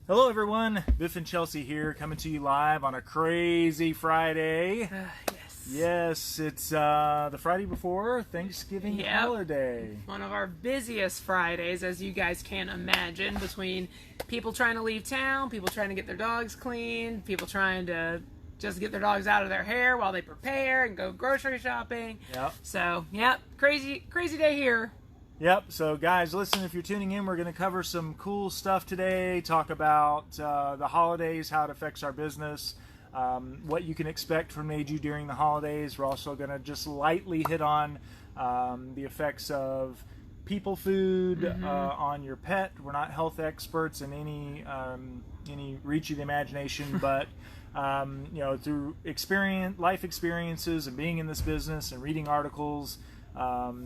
Hello everyone, Biff and Chelsea here, coming to you live on a crazy Friday. Yes. Yes, it's the Friday before Thanksgiving holiday. One of our busiest Fridays, as you guys can imagine, between people trying to leave town, people trying to get their dogs clean, people trying to just get their dogs out of their hair while they prepare and go grocery shopping. Yep. So, crazy day here. Yep, so guys, listen, if you're tuning in, we're going to cover some cool stuff today, talk about the holidays, how it affects our business, what you can expect from Meiju during the holidays. We're also going to just lightly hit on the effects of people food on your pet. We're not health experts in any reach of the imagination, but you know, through life experiences and being in this business and reading articles,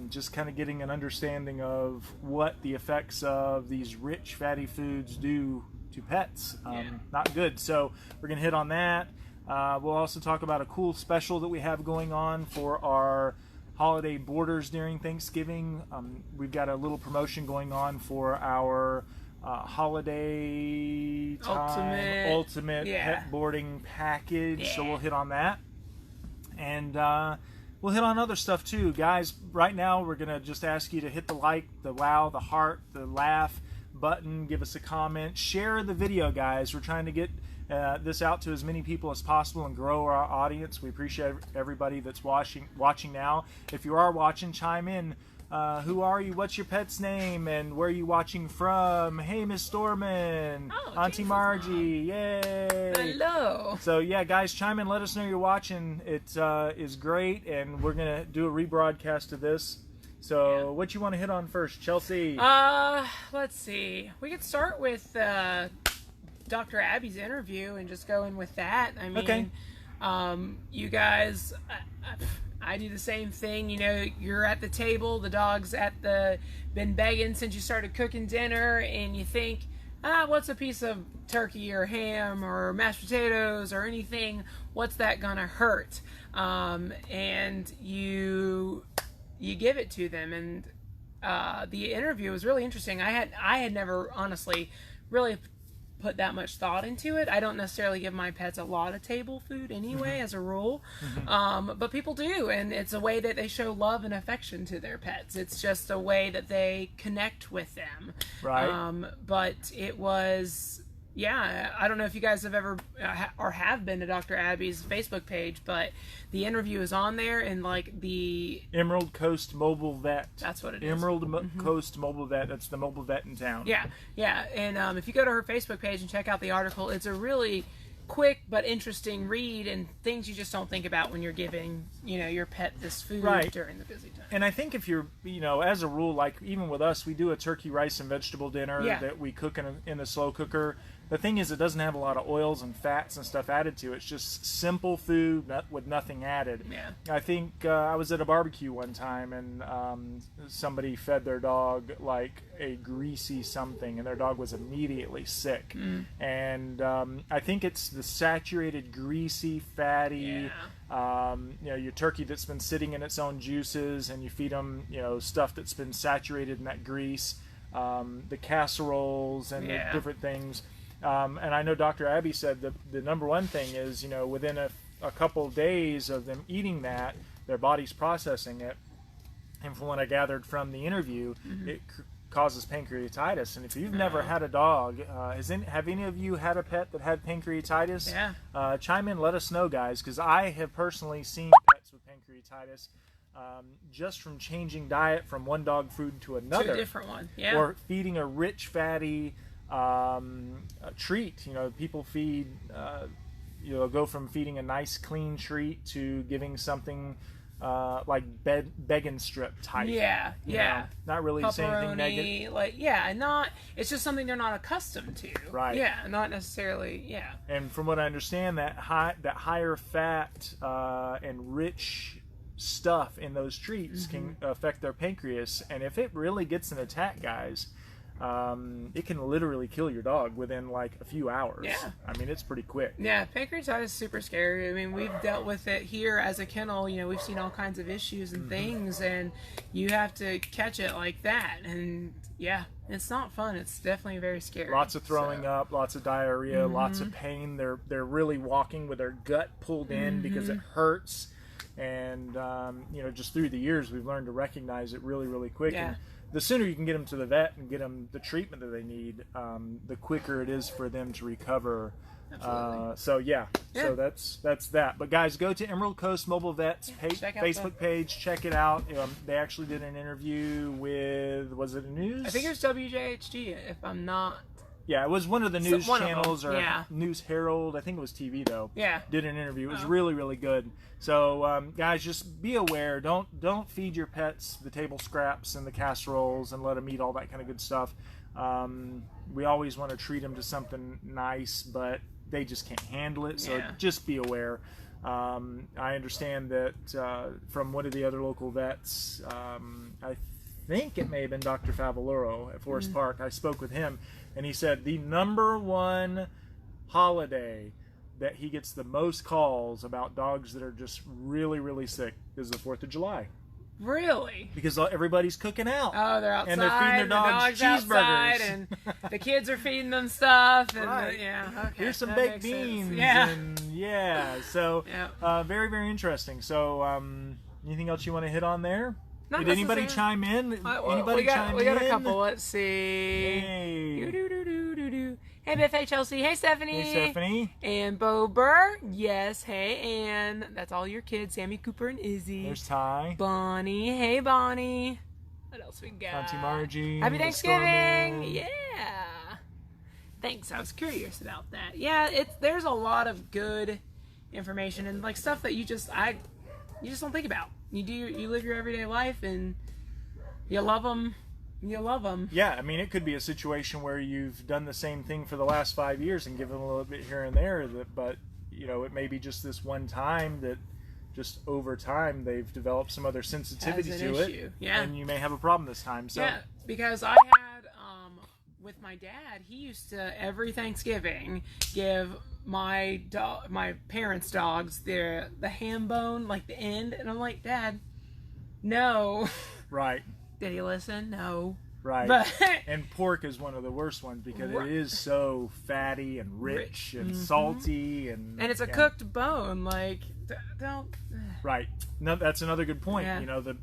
just kind of getting an understanding of what the effects of these rich fatty foods do to pets. Not good. So we're going to hit on that. We'll also talk about a cool special that we have going on for our holiday boarders during Thanksgiving. We've got a little promotion going on for our holiday time ultimate pet boarding package. So we'll hit on that. And we'll hit on other stuff too. Guys, right now we're going to just ask you to hit the like, the wow, the heart, the laugh button, give us a comment, share the video, guys. We're trying to get this out to as many people as possible and grow our audience. We appreciate everybody that's watching now. If you are watching, chime in. Who are you? What's your pet's name? And where are you watching from? Hey, Miss Storman. Oh, Auntie Margie. Yay. Hello. So, yeah, guys, chime in. Let us know you're watching. It is great, and we're going to do a rebroadcast of this. So, what you want to hit on first, Chelsea? Let's see. We could start with Dr. Abby's interview and just go in with that. I mean, you guys... I do the same thing. You know, you're at the table, the dog's been begging since you started cooking dinner, and you think, what's a piece of turkey or ham or mashed potatoes or anything? What's that gonna hurt? And you give it to them. And the interview was really interesting. I had never honestly really put that much thought into it. I don't necessarily give my pets a lot of table food anyway, as a rule, but people do, and it's a way that they show love and affection to their pets. It's just a way that they connect with them. Right. But it was, I don't know if you guys have ever or have been to Dr. Abby's Facebook page, but the interview is on there, and like the Emerald Coast Mobile Vet. That's what it is. Emerald Coast Mobile Vet. That's the mobile vet in town. Yeah. And if you go to her Facebook page and check out the article, it's a really quick but interesting read, and things you just don't think about when you're giving, your pet this food during the busy time. And I think if you're, as a rule, like even with us, we do a turkey, rice, and vegetable dinner that we cook in a slow cooker. The thing is, it doesn't have a lot of oils and fats and stuff added to it. It's just simple food with nothing added. Yeah. I think I was at a barbecue one time, and somebody fed their dog like a greasy something, and their dog was immediately sick. And I think it's the saturated, greasy, fatty, your turkey that's been sitting in its own juices, and you feed them, stuff that's been saturated in that grease, the casseroles and the different things. And I know Dr. Abby said the number one thing is, within a couple of days of them eating that, their body's processing it. And from what I gathered from the interview, it causes pancreatitis. And if you've never had a dog, have any of you had a pet that had pancreatitis? Yeah. Chime in, let us know, guys, because I have personally seen pets with pancreatitis just from changing diet from one dog food to another. To a different one, Or feeding a rich, fatty a treat. People feed, go from feeding a nice, clean treat to giving something like Beggin' Strip type. Not really Pepperoni, saying anything negative. It's just something they're not accustomed to. Right. Yeah, not necessarily. And from what I understand, that higher fat and rich stuff in those treats can affect their pancreas, and if it really gets an attack, guys, it can literally kill your dog within like a few hours. Yeah. I mean, it's pretty quick. Yeah, pancreatitis is super scary. I mean, we've dealt with it here as a kennel. You know, we've seen all kinds of issues and things, and you have to catch it like that. And yeah, it's not fun. It's definitely very scary. Lots of throwing up, lots of diarrhea, lots of pain. They're really walking with their gut pulled in because it hurts. And you know, just through the years, we've learned to recognize it really, really quick. Yeah. And the sooner you can get them to the vet and get them the treatment that they need, the quicker it is for them to recover. So that's that. But guys, go to Emerald Coast Mobile Vets Facebook page. Check it out. They actually did an interview with, was it a news? I think it was WJHG, if I'm not. Yeah, it was one of the news channels or yeah. News Herald. I think it was TV though. Yeah. Did an interview. It was really, really good. So guys, just be aware. Don't feed your pets the table scraps and the casseroles and let them eat all that kind of good stuff. We always want to treat them to something nice, but they just can't handle it. So just be aware. I understand that from one of the other local vets, I think it may have been Dr. Favaloro at Forest Park. I spoke with him, and he said the #1 holiday that he gets the most calls about dogs that are just really, really sick is the 4th of July. Really? Because everybody's cooking out. Oh, they're outside. And they're feeding their dogs cheeseburgers. Outside, and the kids are feeding them stuff. And right. Okay. Here's some baked beans. Yeah. And so very, very interesting. So anything else you want to hit on there? Not Did anybody chime in? We got a couple. Let's see. Hey. Hey, Biff. Hey, Chelsea. Hey, Stephanie. Hey, Stephanie. And Bo Burr. Yes, hey. And that's all your kids, Sammy, Cooper, and Izzy. There's Ty. Bonnie. Hey, Bonnie. What else we got? Auntie Margie. Happy Thanksgiving. Yeah. Thanks. I was curious about that. Yeah, there's a lot of good information and like stuff that you just don't think about. You live your everyday life and you love them. You love them. Yeah, I mean, it could be a situation where you've done the same thing for the last 5 years and given a little bit here and there, but you know, it may be just this one time that just over time they've developed some other sensitivity to it. Yeah. And you may have a problem this time. So yeah, because I had with my dad, he used to every Thanksgiving give my parents' dogs the ham bone, like the end, and I'm like, Dad, no. Right. Did he listen? No. Right. But, and pork is one of the worst ones because it is so fatty and rich and salty and it's a cooked bone. Like, don't. Right. No, that's another good point. Yeah. You know, the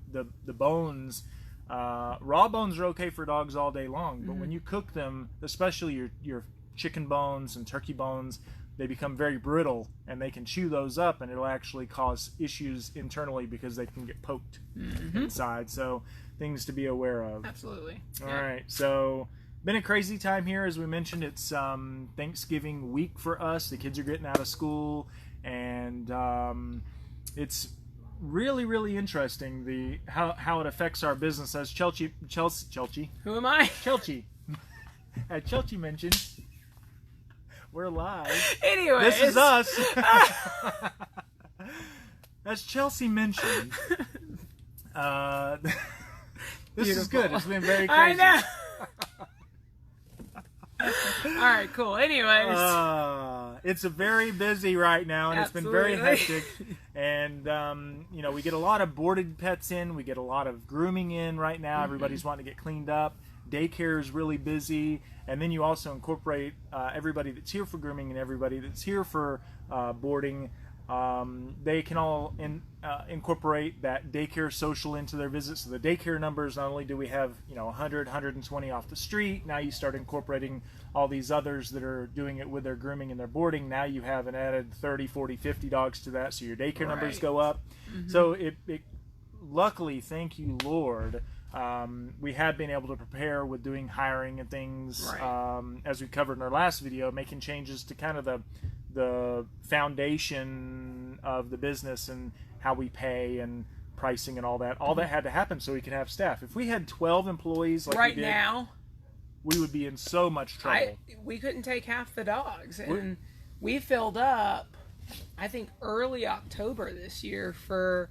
bones. Raw bones are okay for dogs all day long, but when you cook them, especially your chicken bones and turkey bones, they become very brittle and they can chew those up and it'll actually cause issues internally because they can get poked inside. So things to be aware of. Absolutely. All right. So been a crazy time here. As we mentioned, it's Thanksgiving week for us. The kids are getting out of school and it's really, really interesting how it affects our business. As Chelsea. Who am I? Chelsea. As Chelsea mentioned, we're live. Anyway, this is us. As Chelsea mentioned, this is good. It's been very crazy. I know. All right, cool. Anyways, it's a very busy right now, and it's been very hectic. And you know, we get a lot of boarded pets in. We get a lot of grooming in right now. Everybody's wanting to get cleaned up. Daycare is really busy, and then you also incorporate everybody that's here for grooming and everybody that's here for boarding. They can all incorporate that daycare social into their visits. So the daycare numbers, not only do we have 100, 120 off the street, now you start incorporating all these others that are doing it with their grooming and their boarding. Now you have an added 30, 40, 50 dogs to that, so your daycare numbers go up. So it luckily, thank you Lord, we have been able to prepare with doing hiring and things, as we covered in our last video, making changes to kind of the foundation of the business and how we pay and pricing and all that. All that had to happen so we could have staff. If we had 12 employees like right we did, now, we would be in so much trouble. We couldn't take half the dogs, and we filled up, I think, early October this year for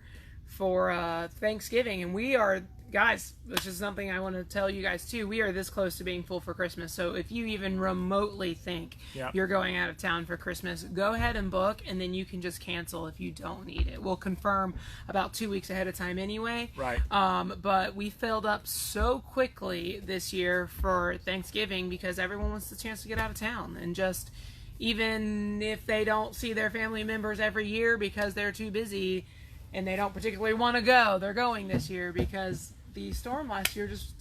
Thanksgiving, and we are guys, this is something I want to tell you guys too. We are this close to being full for Christmas. So if you even remotely think you're going out of town for Christmas, go ahead and book, and then you can just cancel if you don't need it. We'll confirm about 2 weeks ahead of time anyway. Right. But we filled up so quickly this year for Thanksgiving because everyone wants the chance to get out of town, and just even if they don't see their family members every year because they're too busy and they don't particularly want to go, they're going this year because the storm last year just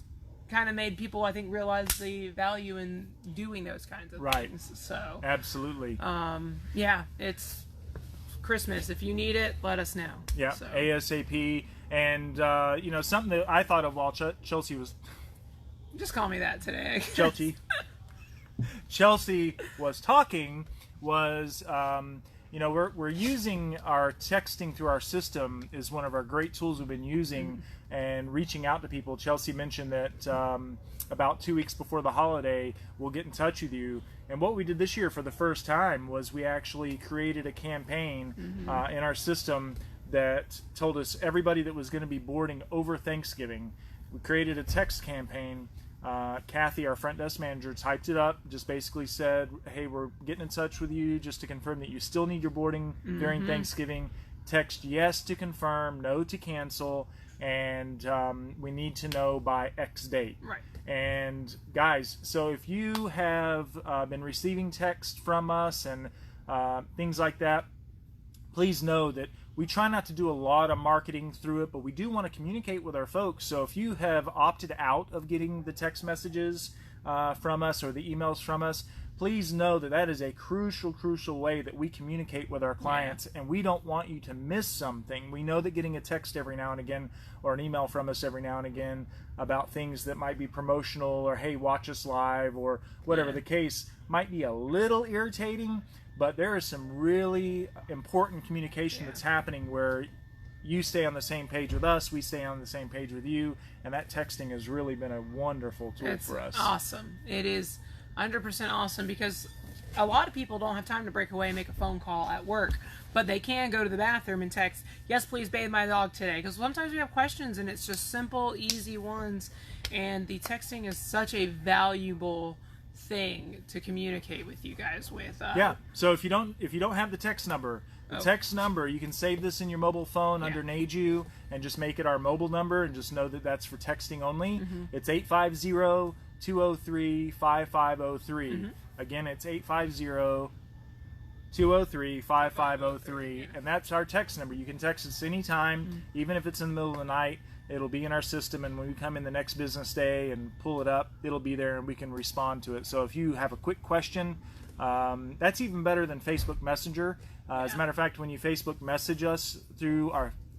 kind of made people, I think, realize the value in doing those kinds of things. So absolutely. Yeah, it's Christmas. If you need it, let us know. Yeah, so. ASAP. And you know, something that I thought of while Chelsea was just call me that today. Chelsea was talking was you know, we're using our texting through our system is one of our great tools we've been using and reaching out to people. Chelsea mentioned that about 2 weeks before the holiday, we'll get in touch with you. And what we did this year for the first time was we actually created a campaign in our system that told us everybody that was going to be boarding over Thanksgiving. We created a text campaign. Kathy, our front desk manager, typed it up, just basically said, hey, we're getting in touch with you just to confirm that you still need your boarding during Thanksgiving. Text yes to confirm, no to cancel, and we need to know by X date. Right. And guys, so if you have been receiving text from us and things like that, please know that we try not to do a lot of marketing through it, but we do want to communicate with our folks. So if you have opted out of getting the text messages from us or the emails from us, please know that that is a crucial way that we communicate with our clients, and we don't want you to miss something. We know that getting a text every now and again or an email from us every now and again about things that might be promotional or, hey, watch us live or whatever the case might be a little irritating. But there is some really important communication that's happening where you stay on the same page with us, we stay on the same page with you, and that texting has really been a wonderful tool for us. Awesome. It is 100% awesome because a lot of people don't have time to break away and make a phone call at work, but they can go to the bathroom and text, yes, please bathe my dog today, because sometimes we have questions and it's just simple, easy ones, and the texting is such a valuable thing to communicate with you guys with. So if you don't have the text number, text number, you can save this in your mobile phone under Neju and just make it our mobile number and just know that that's for texting only. It's 850-203-5503. Again, it's 850-203-5503, and that's our text number. You can text us anytime, even if it's in the middle of the night. It'll be in our system, and when we come in the next business day and pull it up, it'll be there and we can respond to it. So if you have a quick question, that's even better than Facebook Messenger. As a matter of fact, when you Facebook message us through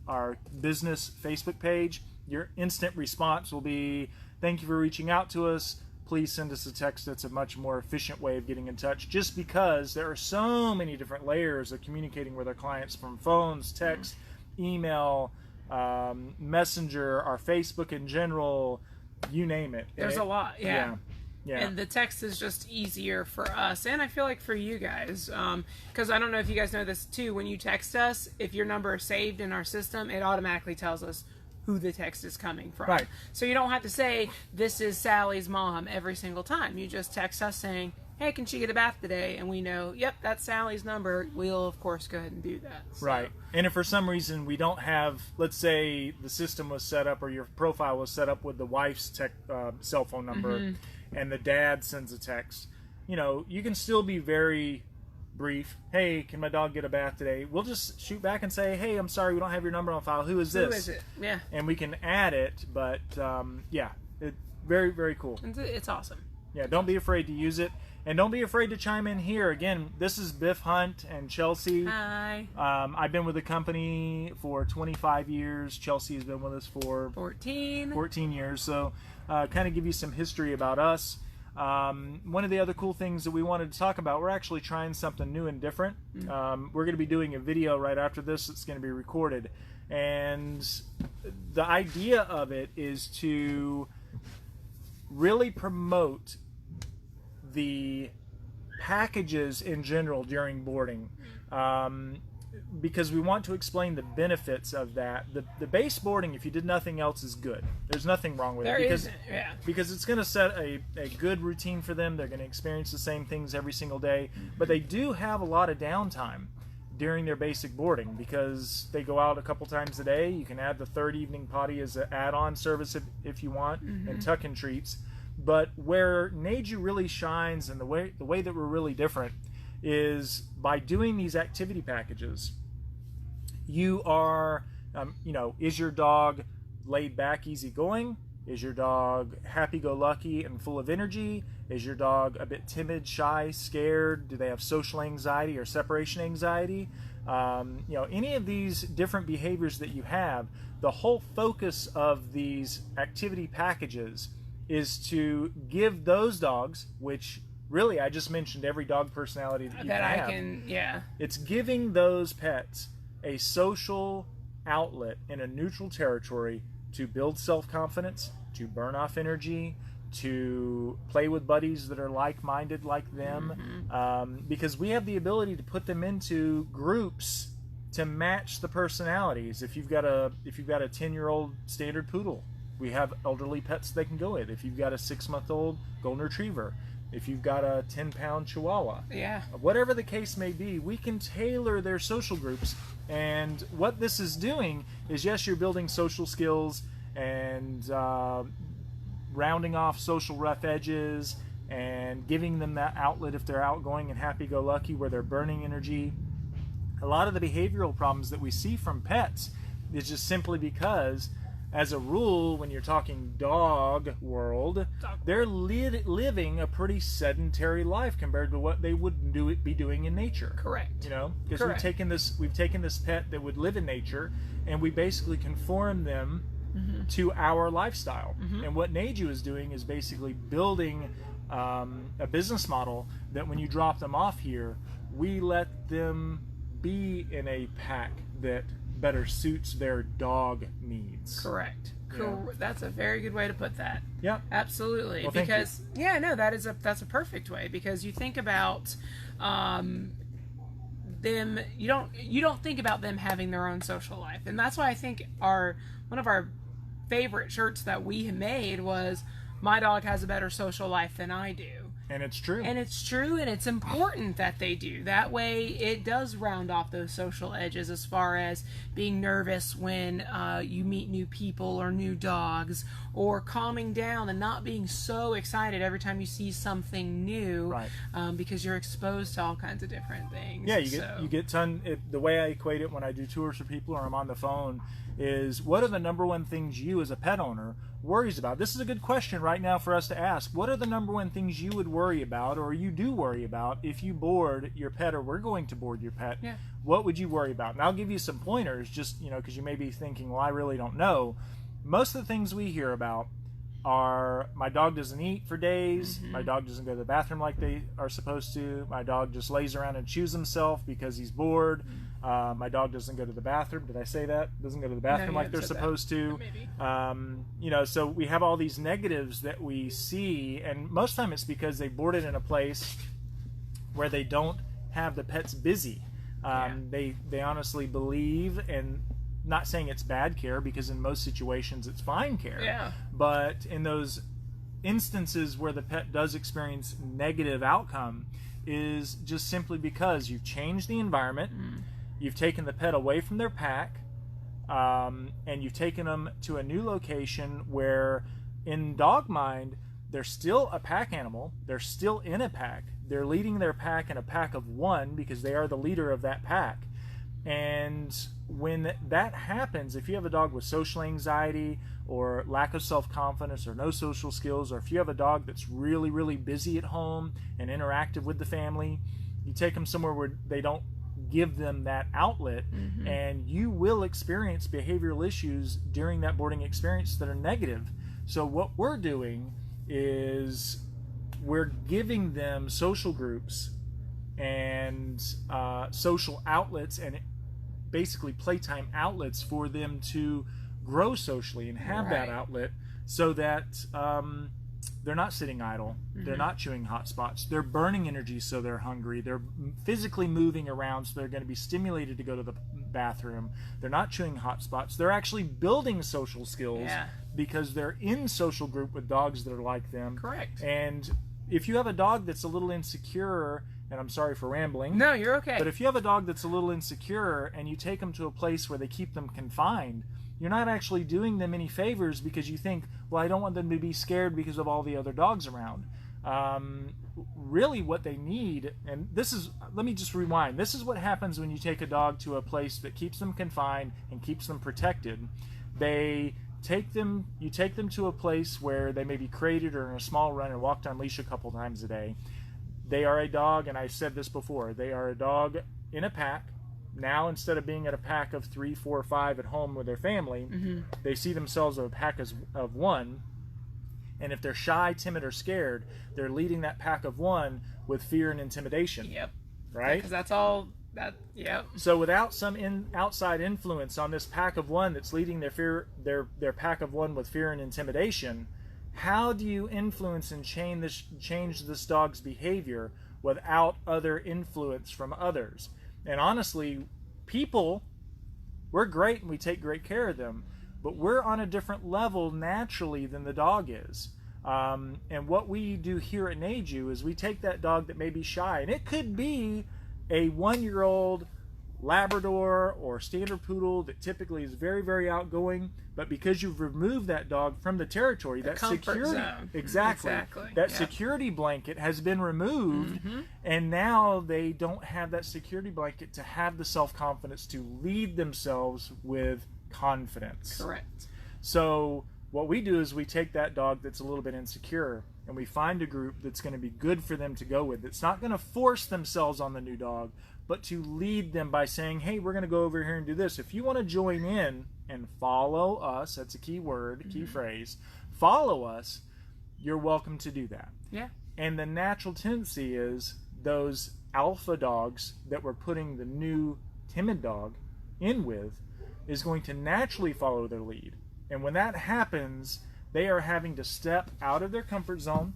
our business Facebook page, your instant response will be, thank you for reaching out to us. Please send us a text. That's a much more efficient way of getting in touch, just because there are so many different layers of communicating with our clients, from phones, text, email, Messenger, our Facebook in general, you name it. There's a lot. Yeah. And the text is just easier for us, and I feel like for you guys, because I don't know if you guys know this too, when you text us, if your number is saved in our system, it automatically tells us who the text is coming from. Right. So you don't have to say, this is Sally's mom every single time. You just text us saying, hey, can she get a bath today? And we know, yep, that's Sally's number. We'll, of course, go ahead and do that. So. Right. And if for some reason we don't have, let's say the system was set up or your profile was set up with the wife's cell phone number and the dad sends a text, you know, you can still be very brief. Hey, can my dog get a bath today? We'll just shoot back and say, hey, I'm sorry, we don't have your number on file. Who is this? Who is it? Yeah. And we can add it, but very, very cool. It's awesome. Yeah, don't be afraid to use it. And don't be afraid to chime in here. Again, this is Biff Hunt and Chelsea. Hi. I've been with the company for 25 years. Chelsea has been with us for 14 years. So kind of give you some history about us. One of the other cool things that we wanted to talk about, we're actually trying something new and different. We're going to be doing a video right after this that's going to be recorded. And the idea of it is to really promote the packages in general during boarding. because we want to explain the benefits of that. The base boarding, if you did nothing else, is good. There's nothing wrong with it because it's going to set a good routine for them. They're going to experience the same things every single day, but they do have a lot of downtime during their basic boarding because they go out a couple times a day. You can add the third evening potty as an add-on service if you want, and tuck-in treats. But where Neju really shines, and the way that we're really different, is by doing these activity packages. You are, is your dog laid back, easygoing? Is your dog happy-go-lucky and full of energy? Is your dog a bit timid, shy, scared? Do they have social anxiety or separation anxiety? Any of these different behaviors that you have, the whole focus of these activity packages is to give those dogs, which really I just mentioned every dog personality that you can have. It's giving those pets a social outlet in a neutral territory to build self-confidence, to burn off energy, to play with buddies that are like-minded like them, because we have the ability to put them into groups to match the personalities. If you've got a 10-year-old standard poodle, we have elderly pets they can go with. If you've got a 6-month-old golden retriever, if you've got a 10-pound chihuahua, whatever the case may be, we can tailor their social groups. And what this is doing is, yes, you're building social skills and rounding off social rough edges and giving them that outlet if they're outgoing and happy-go-lucky where they're burning energy. A lot of the behavioral problems that we see from pets is just simply because, as a rule, when you're talking dog world, they're living a pretty sedentary life compared to what they would be doing in nature. Correct. Because we've taken this pet that would live in nature, and we basically conform them to our lifestyle. And what Neju is doing is basically building a business model that when you drop them off here, we let them be in a pack that better suits their dog needs. Correct. That's a very good way to put that. Yeah, absolutely. Well, because that's a perfect way, because you think about them. You don't think about them having their own social life, and that's why I think one of our favorite shirts that we made was "My dog has a better social life than I do." And it's true. And it's important that they do. That way it does round off those social edges as far as being nervous when you meet new people or new dogs, or calming down and not being so excited every time you see something new, right. Because you're exposed to all kinds of different things. Yeah, you get the way I equate it when I do tours for people or I'm on the phone is, what are the number one things you as a pet owner worries about? This is a good question right now for us to ask. What are the number one things you would worry about, or you do worry about, if you board your pet, or we're going to board your pet? Yeah. What would you worry about? And I'll give you some pointers, just because you may be thinking, well, I really don't know. Most of the things we hear about are, my dog doesn't eat for days, my dog doesn't go to the bathroom like they are supposed to, my dog just lays around and chews himself because he's bored, my dog doesn't go to the bathroom. Did I say that? Doesn't go to the bathroom like they're supposed to. Maybe. So we have all these negatives that we see, and most of the time it's because they boarded in a place where they don't have the pets busy. They honestly believe, and not saying it's bad care, because in most situations it's fine care. Yeah. But in those instances where the pet does experience negative outcome is just simply because you've changed the environment, you've taken the pet away from their pack, and you've taken them to a new location where, in dog mind, they're still a pack animal, they're still in a pack, they're leading their pack in a pack of one because they are the leader of that pack. And when that happens, if you have a dog with social anxiety or lack of self-confidence or no social skills, or if you have a dog that's really, really busy at home and interactive with the family, you take them somewhere where they don't give them that outlet, and you will experience behavioral issues during that boarding experience that are negative. So what we're doing is we're giving them social groups and social outlets, and basically playtime outlets for them to grow socially and have that outlet, so that they're not sitting idle. Mm-hmm. They're not chewing hot spots. They're burning energy, so they're hungry. They're physically moving around, so they're going to be stimulated to go to the bathroom. They're not chewing hot spots. They're actually building social skills because they're in social group with dogs that are like them. Correct. And if you have a dog that's a little insecure, and I'm sorry for rambling. No, you're okay. But if you have a dog that's a little insecure and you take them to a place where they keep them confined, you're not actually doing them any favors, because you think, well, I don't want them to be scared because of all the other dogs around. Really what they need, and this is, let me just rewind. This is what happens when you take a dog to a place that keeps them confined and keeps them protected. You take them to a place where they may be crated or in a small run and walked on leash a couple times a day. They are a dog, and I said this before, they are a dog in a pack. Now, instead of being at a pack of 3, 4, 5 at home with their family, they see themselves as a pack of one. And if they're shy, timid, or scared, they're leading that pack of one with fear and intimidation. Yep. Right? Because that's all that. Yep. So without some outside influence on this pack of one that's leading their pack of one with fear and intimidation, how do you influence and change this dog's behavior without other influence from others? And honestly, people, we're great and we take great care of them, but we're on a different level naturally than the dog is. And what we do here at Neju is we take that dog that may be shy, and it could be a 1-year-old Labrador or Standard Poodle that typically is very, very outgoing, but because you've removed that dog from the territory, that security zone. Exactly. That security blanket has been removed, and now they don't have that security blanket to have the self-confidence to lead themselves with confidence. Correct. So what we do is we take that dog that's a little bit insecure, and we find a group that's going to be good for them to go with. It's not going to force themselves on the new dog, but to lead them by saying, hey, we're going to go over here and do this. If you want to join in and follow us, that's a key word, key phrase, follow us, you're welcome to do that. Yeah. And the natural tendency is those alpha dogs that we're putting the new timid dog in with is going to naturally follow their lead. And when that happens, they are having to step out of their comfort zone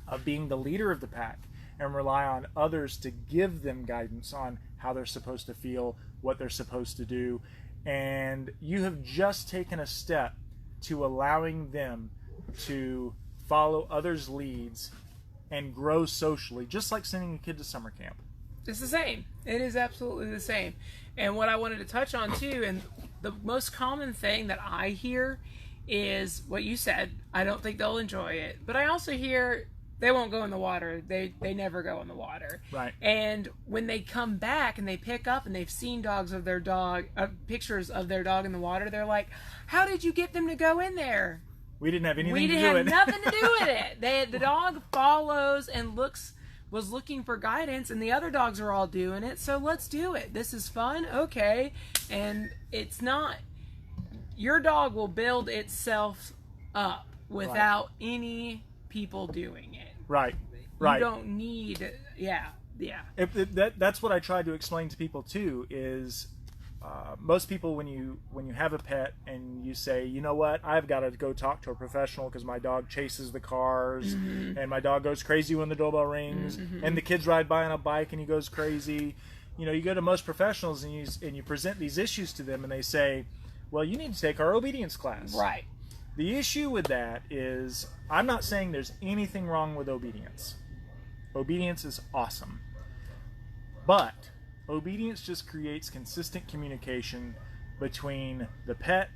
of being the leader of the pack and rely on others to give them guidance on how they're supposed to feel, what they're supposed to do. And you have just taken a step to allowing them to follow others' leads and grow socially, just like sending a kid to summer camp. It's the same. It is absolutely the same. And what I wanted to touch on too, and the most common thing that I hear is what you said. I don't think they'll enjoy it. But I also hear they won't go in the water. They never go in the water. Right. And when they come back and they pick up and they've seen pictures of their dog in the water, they're like, how did you get them to go in there? We didn't have anything to do with it. We didn't have nothing to do with it. The dog follows and was looking for guidance, and the other dogs are all doing it, so let's do it. This is fun, okay. And it's not, your dog will build itself up without any people doing it. Right. You don't need, That's what I try to explain to people too, is most people, when you have a pet and you say, you know what, I've got to go talk to a professional because my dog chases the cars and my dog goes crazy when the doorbell rings and the kids ride by on a bike and he goes crazy. You know, you go to most professionals and you present these issues to them and they say, well, you need to take our obedience class. Right. The issue with that is, I'm not saying there's anything wrong with obedience. Obedience is awesome. But obedience just creates consistent communication between the pet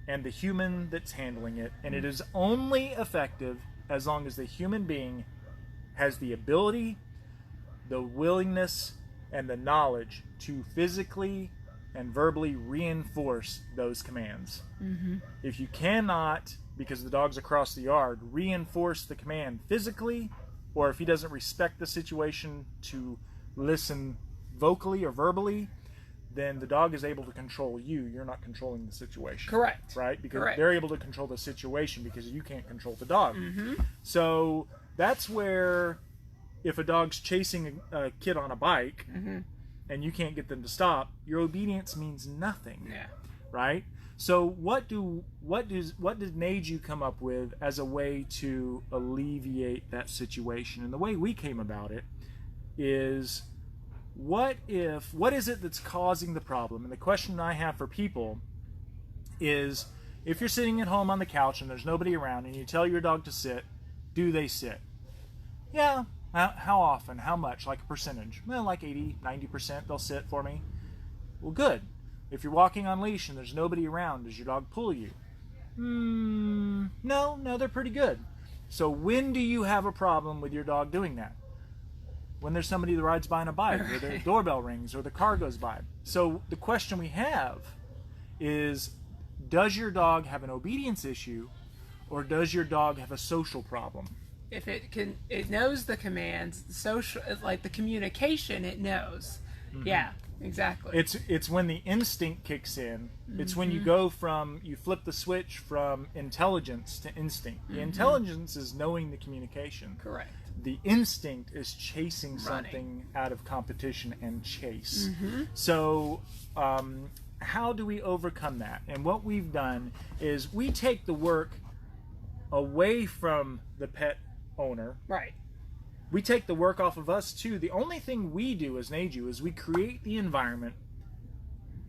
and the human that's handling it, and it is only effective as long as the human being has the ability, the willingness, and the knowledge to physically and verbally reinforce those commands. If you cannot, because the dog's across the yard, reinforce the command physically, or if he doesn't respect the situation to listen vocally or verbally, then the dog is able to control you. You're not controlling the situation. Correct. Right? Because they're able to control the situation because you can't control the dog. So that's where, if a dog's chasing a kid on a bike and you can't get them to stop, your obedience means nothing. Yeah. right? So what did NAGU come up with as a way to alleviate that situation? And the way we came about it is, what is it that's causing the problem? And the question I have for people is, if you're sitting at home on the couch and there's nobody around and you tell your dog to sit, do they sit? Yeah. How often? How much? Like a percentage? Well, like 80, 90% they'll sit for me. Well, good. If you're walking on leash and there's nobody around, does your dog pull you? No, they're pretty good. So when do you have a problem with your dog doing that? When there's somebody that rides by on a bike, or the doorbell rings, or the car goes by. So the question we have is, does your dog have an obedience issue, or does your dog have a social problem? If it knows the commands, the social, like the communication, it knows. Mm-hmm. Yeah, exactly. It's when the instinct kicks in. It's when you flip the switch from intelligence to instinct. The intelligence is knowing the communication. Correct. The instinct is chasing something out of competition and chase. So how do we overcome that? And what we've done is we take the work away from the pet owner. Right. We take the work off of us too. The only thing we do as NAGU is we create the environment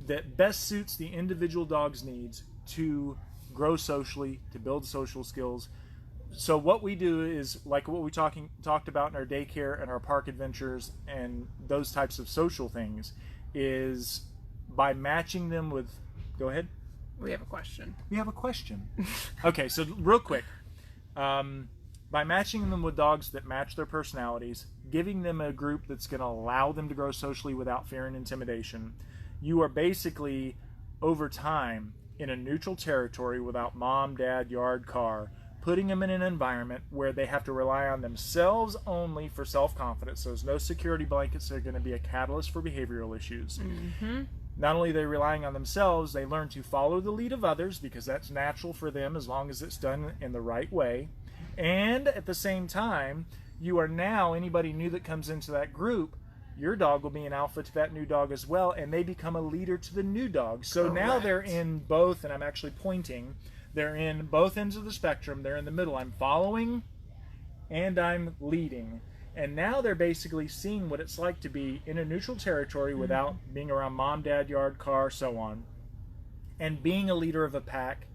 that best suits the individual dog's needs to grow socially, to build social skills. So what we do is, like what we talked about in our daycare and our park adventures and those types of social things, is by matching them with... Go ahead. We have a question. We have a question. Okay, so real quick. By matching them with dogs that match their personalities, giving them a group that's going to allow them to grow socially without fear and intimidation, you are basically, over time, in a neutral territory without mom, dad, yard, car, putting them in an environment where they have to rely on themselves only for self-confidence. So there's no security blankets that are going to be a catalyst for behavioral issues. Not only are they relying on themselves, they learn to follow the lead of others, because that's natural for them as long as it's done in the right way. And at the same time, you are now, anybody new that comes into that group, your dog will be an alpha to that new dog as well, and they become a leader to the new dog. So now they're in both, and I'm actually pointing, they're in both ends of the spectrum. They're in the middle. I'm following and I'm leading. And now they're basically seeing what it's like to be in a neutral territory without being around mom, dad, yard, car, so on, and being a leader of a pack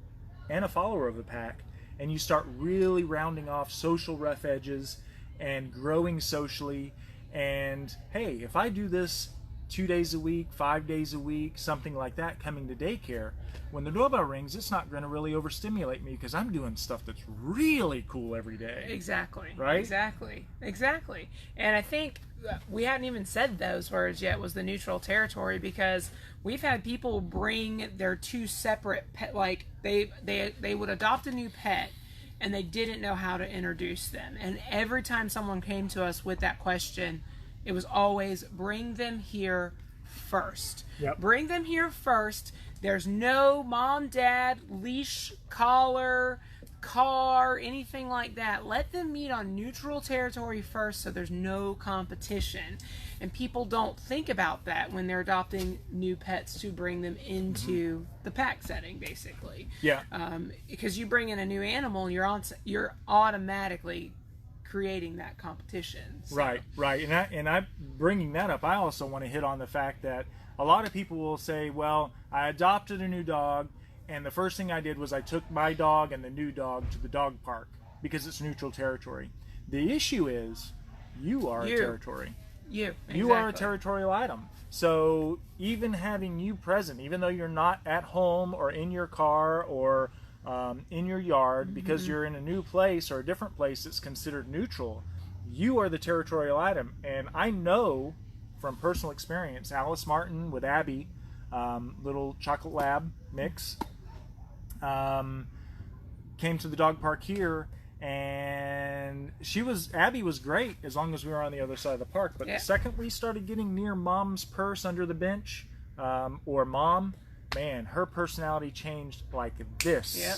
and a follower of a pack. And you start really rounding off social rough edges and growing socially. And hey, if I do this 2 days a week, 5 days a week, something like that, coming to daycare, when the doorbell rings, it's not going to really overstimulate me because I'm doing stuff that's really cool every day. Exactly. Right? Exactly. And I think we hadn't even said those words yet, was the neutral territory, because we've had people bring their two separate pet, like they would adopt a new pet and they didn't know how to introduce them. And every time someone came to us with that question, it was always, bring them here first. Yep. Bring them here first. There's no mom, dad, leash, collar, car, anything like that. Let them meet on neutral territory first, so there's no competition. And people don't think about that when they're adopting new pets to bring them into the pack setting, basically. Yeah. Because you bring in a new animal, you're automatically creating that competition. So. Right. And I bringing that up, I also want to hit on the fact that a lot of people will say, well, I adopted a new dog, and the first thing I did was I took my dog and the new dog to the dog park because it's neutral territory. The issue is you are a territory. You are a territorial item. So even having you present, even though you're not at home or in your car or in your yard, because you're in a new place or a different place that's considered neutral, you are the territorial item. And I know from personal experience, Alice Martin with Abby, little chocolate lab mix, came to the dog park here, and Abby was great as long as we were on the other side of the park. But the second we started getting near mom's purse under the bench, or mom, man, her personality changed like this. Yep.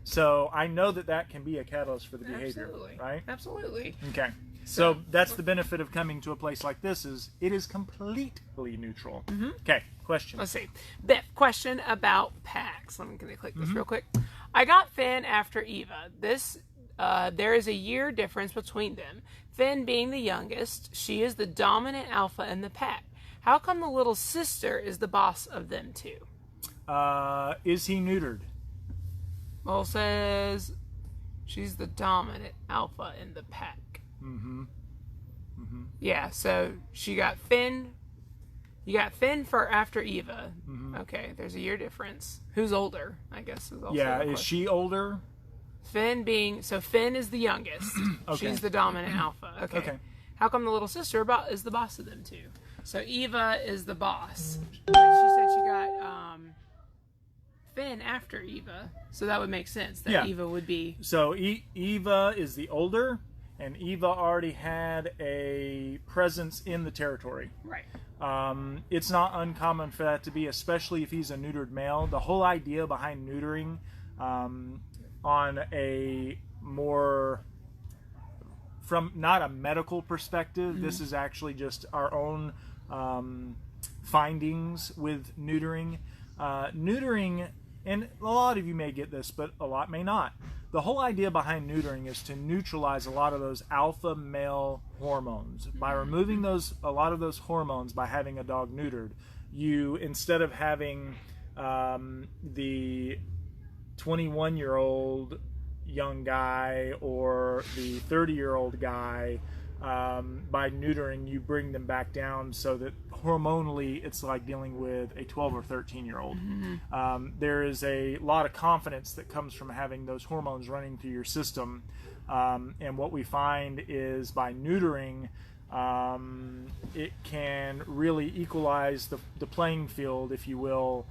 So I know that can be a catalyst for the behavior. Absolutely. Right? Absolutely. Okay. So that's the benefit of coming to a place like this, is it is completely neutral. Okay, question. Let's see. Biff, question about packs. Let me click this real quick. I got Finn after Eva. There is a year difference between them. Finn being the youngest, she is the dominant alpha in the pack. How come the little sister is the boss of them two? Is he neutered? Well, says she's the dominant alpha in the pack. Yeah, so she got Finn. You got Finn for after Eva. Okay, there's a year difference. Who's older? I guess is also is she older? Finn is the youngest. Okay. She's the dominant alpha. Okay. How come the little sister is the boss of them two? So Eva is the boss. But she said she got Finn after Eva, so that would make sense that Eva would be. So Eva is the older, and Eva already had a presence in the territory. Right. It's not uncommon for that to be, especially if he's a neutered male. The whole idea behind neutering, on a more, from not a medical perspective, this is actually just our own findings with neutering. Neutering, and a lot of you may get this, but a lot may not. The whole idea behind neutering is to neutralize a lot of those alpha male hormones. By removing a lot of those hormones, by having a dog neutered, you, instead of having the 21-year-old young guy or the 30-year-old guy, by neutering, you bring them back down so that hormonally it's like dealing with a 12 or 13-year-old. There is a lot of confidence that comes from having those hormones running through your system, and what we find is by neutering, it can really equalize the playing field, if you will,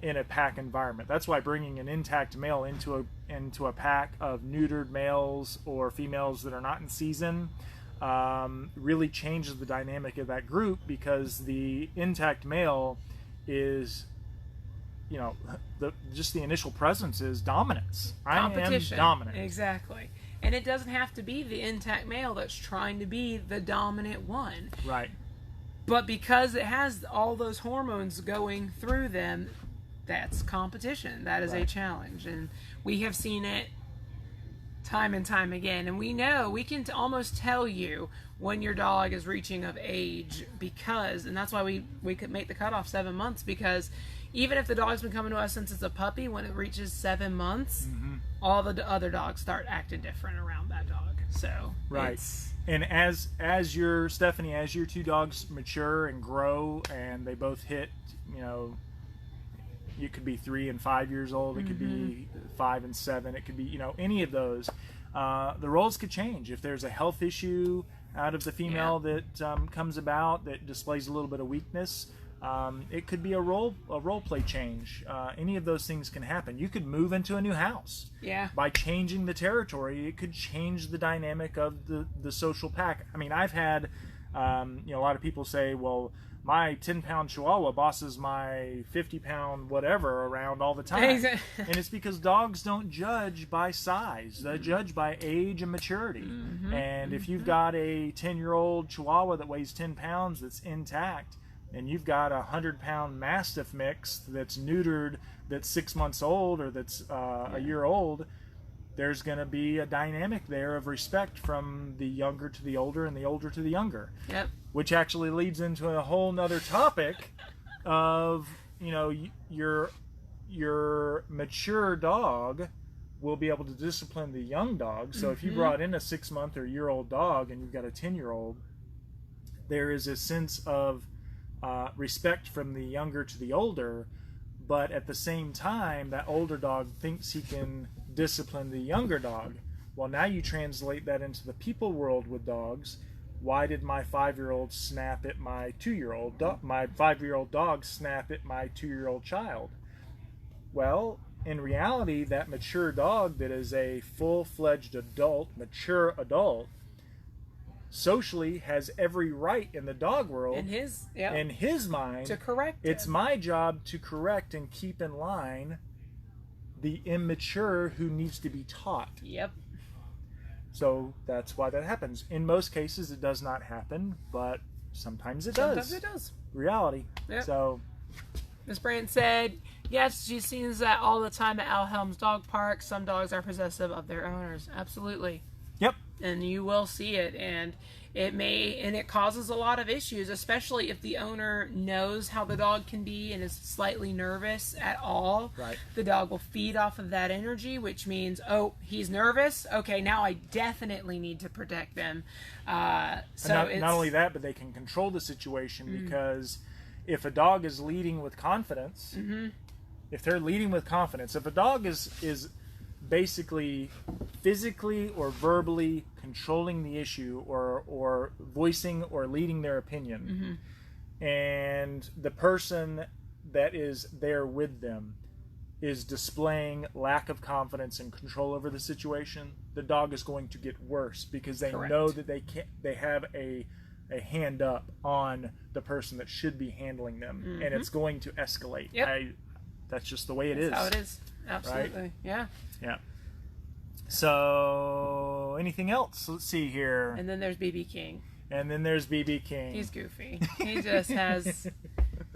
in a pack environment. That's why bringing an intact male into a pack of neutered males or females that are not in season really changes the dynamic of that group, because the intact male is, just the initial presence is dominance. Competition. I am dominant. Exactly. And it doesn't have to be the intact male that's trying to be the dominant one. Right. But because it has all those hormones going through them, that's competition. That is a challenge. And we have seen it time and time again. And we can almost tell you when your dog is reaching of age, and that's why we could make the cutoff 7 months, because even if the dog's been coming to us since it's a puppy, when it reaches 7 months, all the other dogs start acting different around that dog. So right. And as your two dogs mature and grow, and they both hit, you could be 3 and 5 years old, it could be 5 and 7, it could be, any of those. The roles could change. If there's a health issue out of the female that comes about that displays a little bit of weakness, it could be a role play change. Any of those things can happen. You could move into a new house. Yeah. By changing the territory, it could change the dynamic of the social pack. I mean, I've had a lot of people say, well, my 10-pound Chihuahua bosses my 50-pound whatever around all the time. And it's because dogs don't judge by size. They judge by age and maturity. And if you've got a 10-year-old Chihuahua that weighs 10 pounds that's intact, and you've got a 100-pound Mastiff mix that's neutered, that's 6 months old, or that's a year old, there's going to be a dynamic there of respect from the younger to the older and the older to the younger. Yep. Which actually leads into a whole nother topic of, your mature dog will be able to discipline the young dog. So if you brought in a 6-month or year-old dog and you've got a 10-year-old, there is a sense of respect from the younger to the older, but at the same time, that older dog thinks he can discipline the younger dog. Well, now you translate that into the people world with dogs. Why did my 5-year-old snap at my 2-year-old dog? My 5-year-old dog snap at my 2-year-old child? Well, in reality, that mature dog that is a full-fledged mature adult, socially has every right in the dog world, in his mind, to correct it. It's my job to correct and keep in line the immature who needs to be taught. Yep. So that's why that happens. In most cases, it does not happen, but sometimes it does. Sometimes it does. Reality. Yep. So Miss Brand said, yes, she sees that all the time at Al Helms Dog Park. Some dogs are possessive of their owners. Absolutely. yep. And you will see it, and it causes a lot of issues, especially if the owner knows how the dog can be and is slightly nervous at all. Right. The dog will feed off of that energy, which means, oh, he's nervous. Okay, now I definitely need to protect them. Not only that, but they can control the situation because if a dog is leading with confidence, if they're leading with confidence, if a dog is basically physically or verbally controlling the issue or voicing or leading their opinion, and the person that is there with them is displaying lack of confidence and control over the situation, the dog is going to get worse because they Correct. know that they have a hand up on the person that should be handling them, and it's going to escalate. Yep. That's just the way it is. That's how it is. Absolutely. Right? Yeah. Yeah. So, anything else? Let's see here. And then there's BB King. And then there's BB King. He's goofy. He just has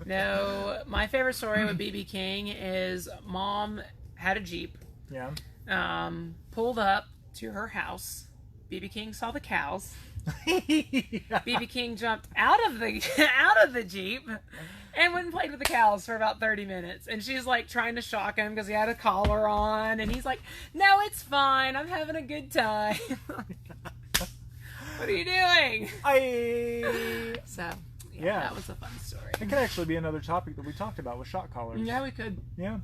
no. My favorite story with BB King is Mom had a Jeep. Yeah. Pulled up to her house. BB King saw the cows. BB King jumped out of the Jeep and went and played with the cows for about 30 minutes. And she's like trying to shock him because he had a collar on. And he's like, no, it's fine. I'm having a good time. What are you doing? So, Yeah. that was a fun story. It could actually be another topic that we talked about with shock collars. Yeah, we could. Yeah.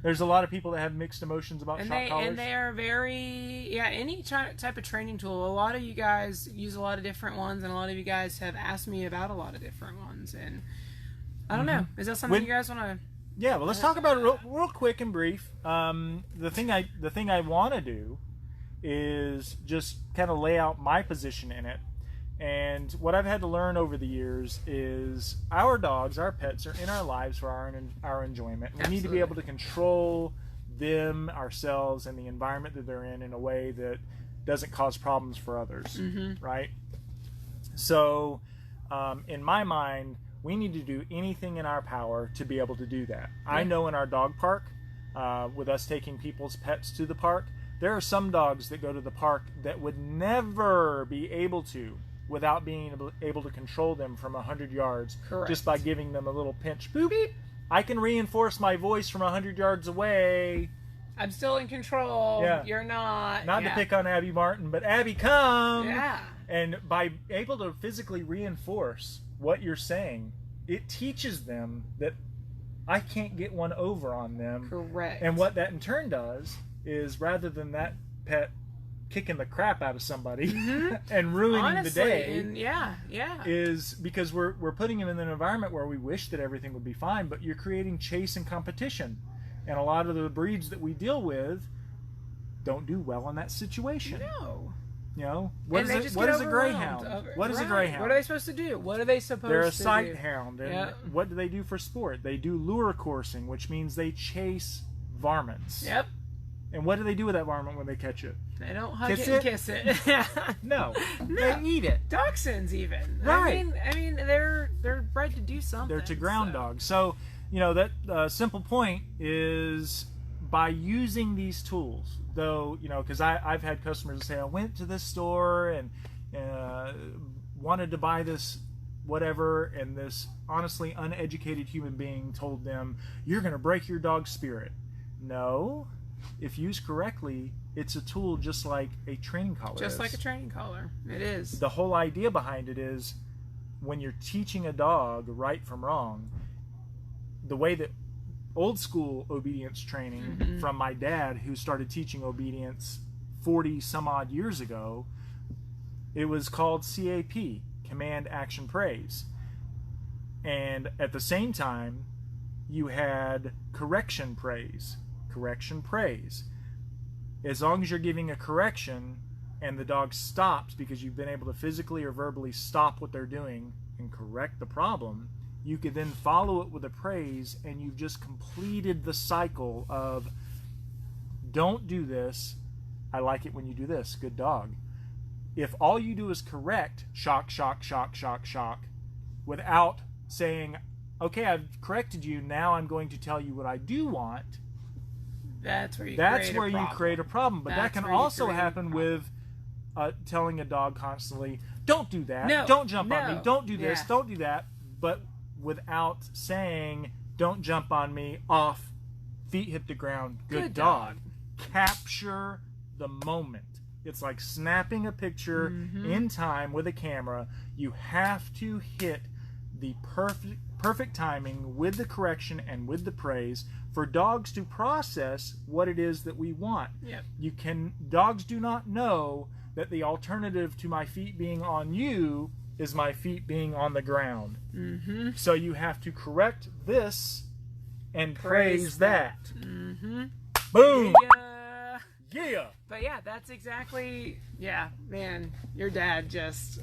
There's a lot of people that have mixed emotions about shock collars. And they are very, any type of training tool. A lot of you guys use a lot of different ones, and a lot of you guys have asked me about a lot of different ones. And I don't know. Is that something you guys want to? Yeah, well, let's talk about it real quick and brief. The thing I want to do is just kind of lay out my position in it. And what I've had to learn over the years is our dogs, our pets, are in our lives for our enjoyment. We need to be able to control them, ourselves, and the environment that they're in a way that doesn't cause problems for others, right? So, in my mind, we need to do anything in our power to be able to do that. I know in our dog park, with us taking people's pets to the park, there are some dogs that go to the park that would never be able to without being able to control them from 100 yards. Correct. Just by giving them a little pinch. Boop, beep. I can reinforce my voice from 100 yards away. I'm still in control. Yeah. You're not. Not to pick on Abby Martin, but Abby, come! Yeah. And by able to physically reinforce what you're saying, it teaches them that I can't get one over on them. Correct. And what that in turn does is, rather than that pet kicking the crap out of somebody and ruining the day, is because we're putting him in an environment where we wish that everything would be fine, but you're creating chase and competition. And a lot of the breeds that we deal with don't do well in that situation. No. You know, what is a greyhound? What is a greyhound? What are they supposed to do? What are they supposed to do? They're a sight hound. And what do they do for sport? They do lure coursing, which means they chase varmints. Yep. And what do they do with that varmint when they catch it? They don't hug it and kiss it. No. They eat it. Dachshunds even. Right. I mean, they're bred to do something. They're to ground dogs. So, you know, that simple point is, by using these tools, though, you know, because I've had customers say, I went to this store and wanted to buy this whatever, and this honestly uneducated human being told them, you're going to break your dog's spirit. No. If used correctly, it's a tool just like a training collar Just like a training collar. It is. The whole idea behind it is, when you're teaching a dog right from wrong, the way that old school obedience training from my dad, who started teaching obedience 40 some odd years ago, it was called CAP, Command Action Praise. And at the same time, you had correction praise. Correction praise. As long as you're giving a correction and the dog stops because you've been able to physically or verbally stop what they're doing and correct the problem, you could then follow it with a praise, and you've just completed the cycle of, don't do this, I like it when you do this. Good dog. If all you do is correct, shock, shock, shock, shock, shock, without saying, okay, I've corrected you, now I'm going to tell you what I do want, that's where you create a problem. But that can also happen with telling a dog constantly, don't do that, don't jump on me, don't do this, don't do that, but without saying, don't jump on me, off, feet hit the ground, good dog. Capture the moment. It's like snapping a picture in time with a camera. You have to hit the perfect timing with the correction and with the praise for dogs to process what it is that we want. Dogs do not know that the alternative to my feet being on you is my feet being on the ground. So you have to correct this and praise that. Boom. Yeah. But yeah, that's exactly, man, your dad just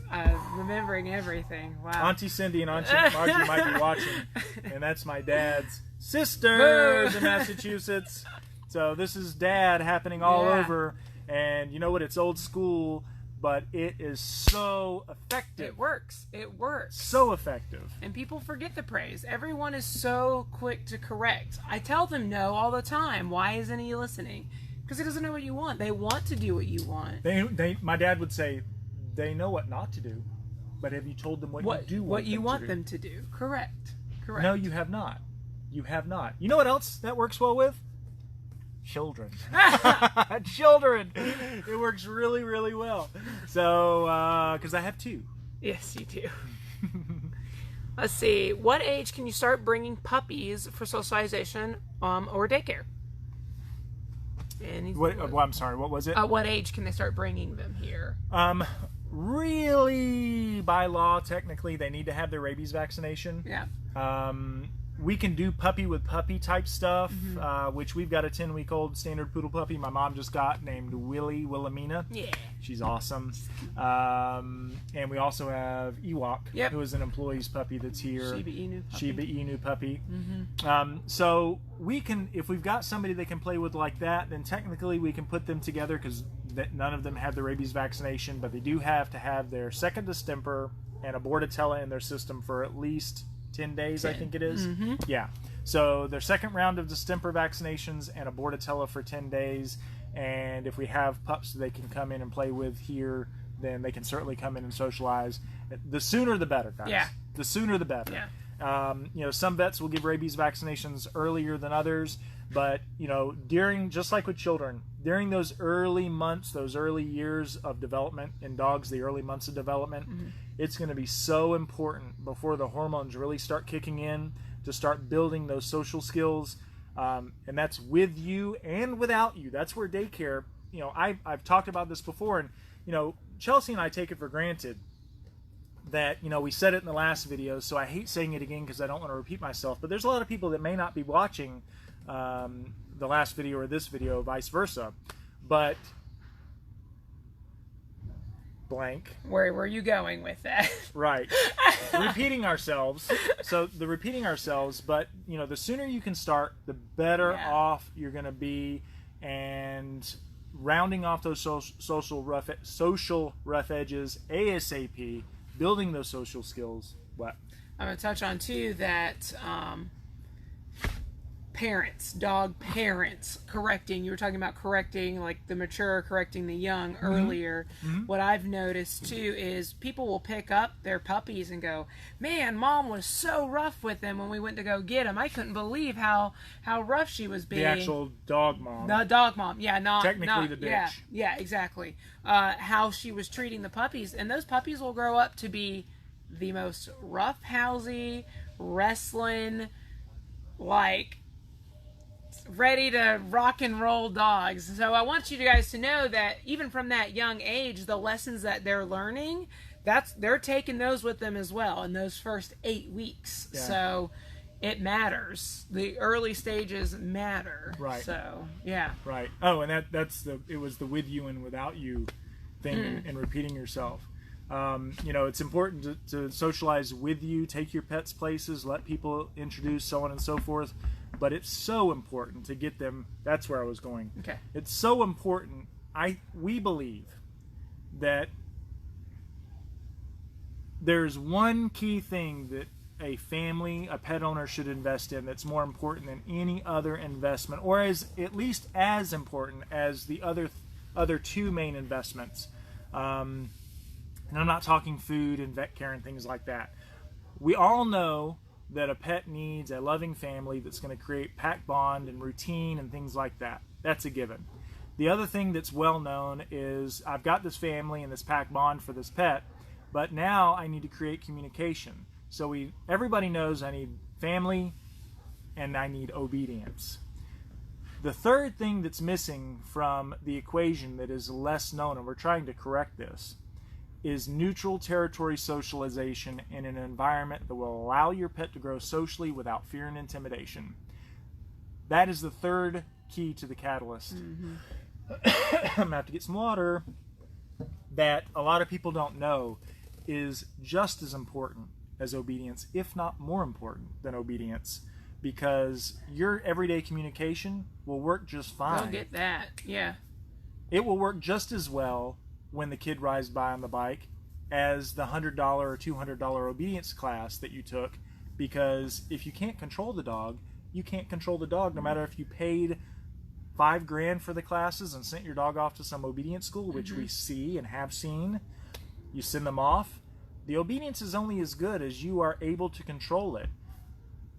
remembering everything. Wow. Auntie Cindy and Auntie Margie might be watching, and that's my dad's sisters in Massachusetts. So this is Dad happening all over, and you know what? It's old school, but it is so effective. It works. It works. So effective. And people forget the praise. Everyone is so quick to correct. I tell them no all the time. Why isn't he listening? Because he doesn't know what you want. They want to do what you want. My dad would say, they know what not to do, but have you told them what you do want what you want them to do? Correct. No, you have not. You have not. You know what else that works well with? Children. Children. It works really, really well. So, because I have 2. Yes, you do. Let's see. What age can you start bringing puppies for socialization or daycare? I'm sorry, what was it? At what age can they start bringing them here? Really, by law, technically, they need to have their rabies vaccination. We can do puppy with puppy type stuff, which we've got a 10-week-old standard poodle puppy my mom just got named Wilhelmina. Yeah. She's awesome. And we also have Ewok, who is an employee's puppy that's here. Shiba Inu puppy. So we can, if we've got somebody they can play with like that, then technically we can put them together because none of them have the rabies vaccination, but they do have to have their second distemper and a Bordetella in their system for at least 10 days, I think it is. Yeah. So their second round of distemper vaccinations and a Bordetella for 10 days. And if we have pups they can come in and play with here, then they can certainly come in and socialize. The sooner the better, guys. Yeah. The sooner the better. Yeah. Some vets will give rabies vaccinations earlier than others, but just like with children, during those early months, those early years of development in dogs, the early months of development, it's going to be so important before the hormones really start kicking in to start building those social skills. And that's with you and without you. That's where daycare, I've talked about this before, and, Chelsea and I take it for granted that, we said it in the last video, so I hate saying it again because I don't want to repeat myself, but there's a lot of people that may not be watching the last video or this video, vice versa, but blank. Where were you going with that? Right. Repeating ourselves. So the repeating ourselves, but the sooner you can start, the better off you're going to be, and rounding off those social rough edges ASAP, building those social skills. What? I'm going to touch on too that dog parents correcting. You were talking about correcting, like the mature correcting the young earlier. What I've noticed too is people will pick up their puppies and go, man, mom was so rough with them when we went to go get them. I couldn't believe how rough she was being. The actual dog mom. The dog mom. Yeah, technically the bitch. Yeah, exactly. How she was treating the puppies. And those puppies will grow up to be the most roughhousey, wrestling, like ready to rock and roll dogs. So I want you guys to know that even from that young age, the lessons that they're learning, they're taking those with them as well in those first 8 weeks. So it matters. The early stages matter. Right. So yeah. Right. Oh, and it was the with you and without you thing, and repeating yourself. It's important to socialize with you, take your pets places, let people introduce, so on and so forth. But it's so important to get them. That's where I was going. Okay. It's so important we believe that there's one key thing that a family, a pet owner should invest in that's more important than any other investment, or at least as important as the other two main investments. And I'm not talking food and vet care and things like that. We all know that a pet needs a loving family that's going to create pack bond and routine and things like that. That's a given. The other thing that's well known is I've got this family and this pack bond for this pet, but now I need to create communication. So everybody knows I need family and I need obedience. The third thing that's missing from the equation that is less known, and we're trying to correct this, is neutral territory socialization in an environment that will allow your pet to grow socially without fear and intimidation. That is the third key to the catalyst. Mm-hmm. I'm going to have to get some water. That a lot of people don't know is just as important as obedience, if not more important than obedience, because your everyday communication will work just fine. I'll get that, yeah. It will work just as well when the kid rides by on the bike as the $100 or $200 obedience class that you took, because if you can't control the dog, you can't control the dog, no matter if you paid $5,000 for the classes and sent your dog off to some obedience school, which we see and have seen. You send them off. The obedience is only as good as you are able to control it.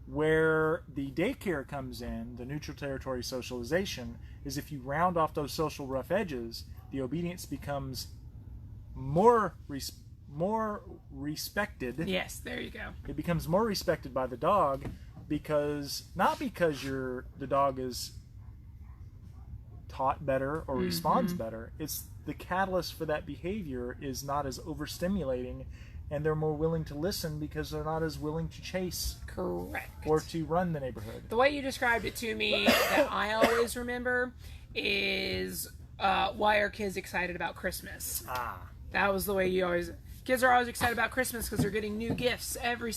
Where the daycare comes in, the neutral territory socialization, is if you round off those social rough edges, the obedience becomes more respected. Yes, there you go. It becomes more respected by the dog, because not because the dog is taught better or responds better. It's the catalyst for that behavior is not as overstimulating, and they're more willing to listen because they're not as willing to chase. Correct. Or to run the neighborhood. The way you described it to me that I always remember is why are kids excited about Christmas? That was the way you always... Kids are always excited about Christmas because they're getting new gifts every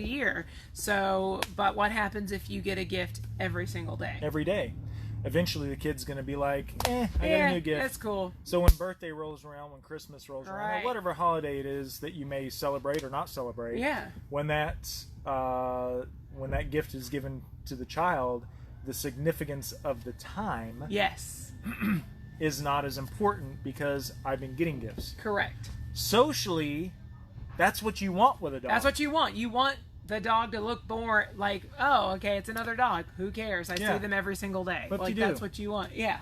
year. So, but what happens if you get a gift every single day? Every day. Eventually the kid's going to be like, I got a new gift. That's cool. So when birthday rolls around, when Christmas rolls around, or whatever holiday it is that you may celebrate or not celebrate, when that gift is given to the child, the significance of the time is not as important because I've been getting gifts. Correct. Socially, that's what you want with a dog. That's what you want. You want the dog to look more like, oh, okay, it's another dog. Who cares? I see them every single day. That's what you want. Yeah.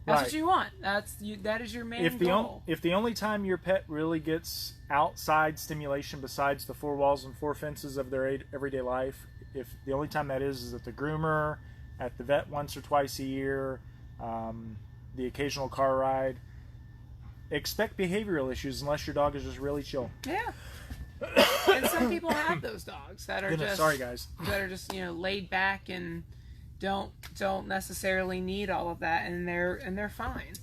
That's what you want. That is your main goal. If the only time your pet really gets outside stimulation besides the four walls and four fences of their everyday life, if the only time that is at the groomer, at the vet once or twice a year, the occasional car ride, expect behavioral issues unless your dog is just really chill. Yeah. And some people have those dogs that are just laid back and don't necessarily need all of that, and they're fine.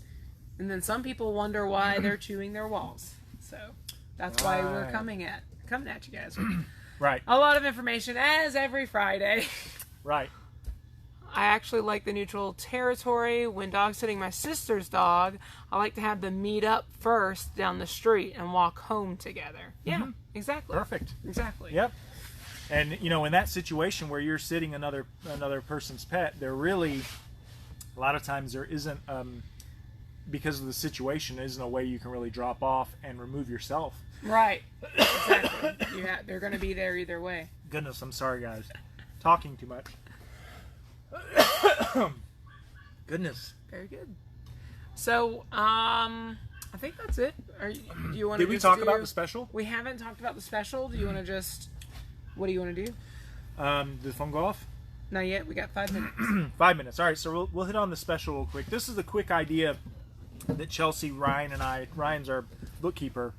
And then some people wonder why they're chewing their walls. So that's why we're coming at you guys with a lot of information as every Friday. Right. I actually like the neutral territory. When dog sitting my sister's dog, I like to have them meet up first down the street and walk home together. Yeah, exactly. Perfect. Exactly. Yep. And in that situation where you're sitting another person's pet, there really, a lot of times there isn't, because of the situation, isn't a way you can really drop off and remove yourself. Right. Exactly. They're going to be there either way. Goodness, I'm sorry, guys. Talking too much. Goodness. Very good. So, I think that's it. Do you want to? Did we talk about the special? We haven't talked about the special. Do you want to just? What do you want to do? Did the phone go off? Not yet. We got 5 minutes. 5 minutes. All right. So we'll hit on the special real quick. This is a quick idea that Chelsea, Ryan, and I. Ryan's our bookkeeper,